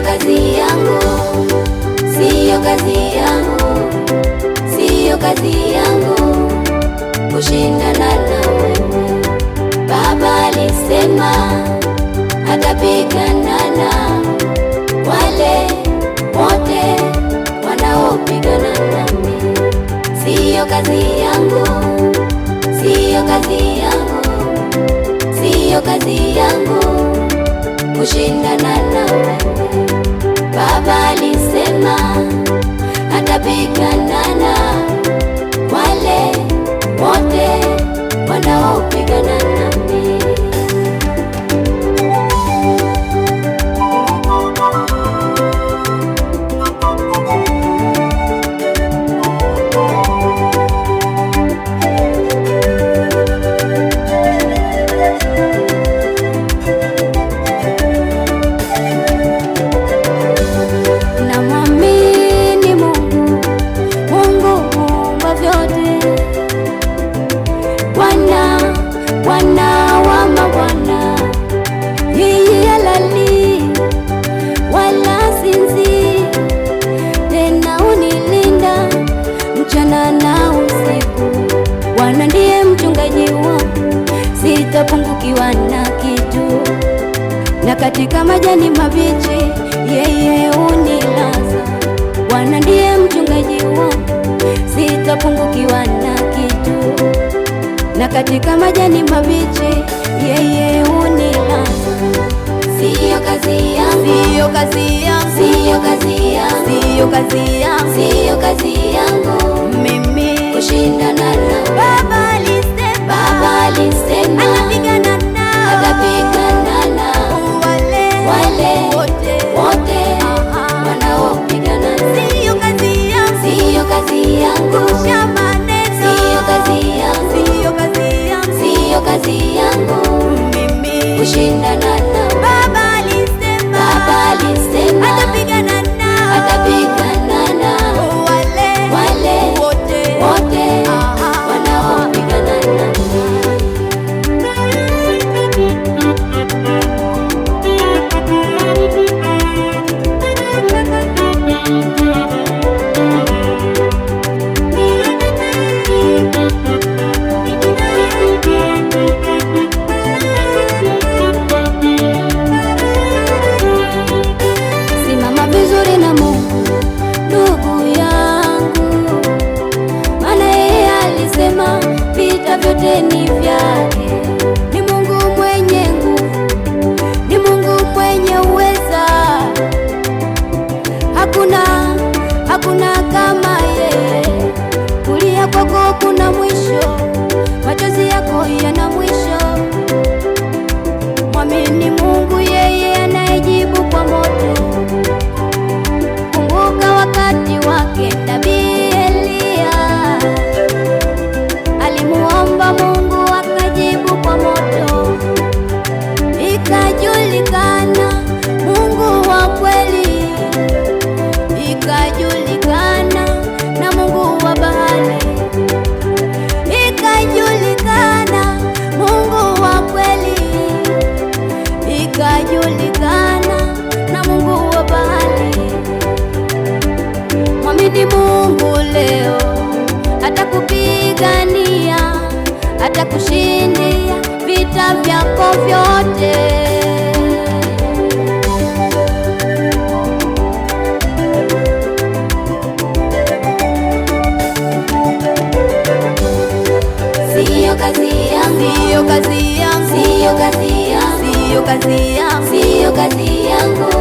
kazi yangu, siyo kazi yangu, siyo kazi yangu kushindana na wewe. Baba alisema atapigana na wale wote wanaopigana nami. Siyo kazi yangu, siyo kazi yangu, siyo kazi yangu kushindana na wewe. Baba alisema atapigana na wale wote wanaopigana nami. Bwana wa mabwana, yeye halali wala sinzi, tena unilinda mchana na usiku. Bwana ndiye mchungaji wangu, sitapungukiwa na kitu, na katika majani mabichi yeye unilaza. Bwana ndiye mchungaji wangu, sitapungukiwa na kitu, na katika majani mabichi yeye unilaza. Siyo kazi yangu, siyo kazi yangu, siyo kazi yangu, siyo kazi yangu, siyo kazi yangu mimi kushindana na Baba alisema, Baba alisema atapigana na wale wote wanaopigana. Siyo kazi yangu, siyo kazi yangu, siyo kazi yangu, siyo kazi yangu mimi kushindana na Baba alisema, Baba alisema atapigana na wale wote wanaopigana nami. Simama vizuri na Mungu ndugu yangu, maana yeye alisema vita vyote ni vyake. Ni Mungu mwenye nguvu, ni Mungu mwenye uweza, hakuna kama yeye. Kulia kwako kuna mwisho, machozi yako yana mwisho. Mwamini Mungu, yeye anayejibu kwa moto. Kumbuka wakati wake Nabii Eliya alimuomba Mungu akajibu kwa moto, ikajulikana Mungu wa kweli, ikajulikana na Mungu wa bahari, ikajulikana Mungu wa kweli, ikajulikana na Mungu wa bahari. Mwamini Mungu leo, atakupigania, atakushindia vita vyako vyote. Siyo kazi yangu, siyo kazi yangu, siyo kazi yangu, siyo kazi yangu, siyo kazi yangu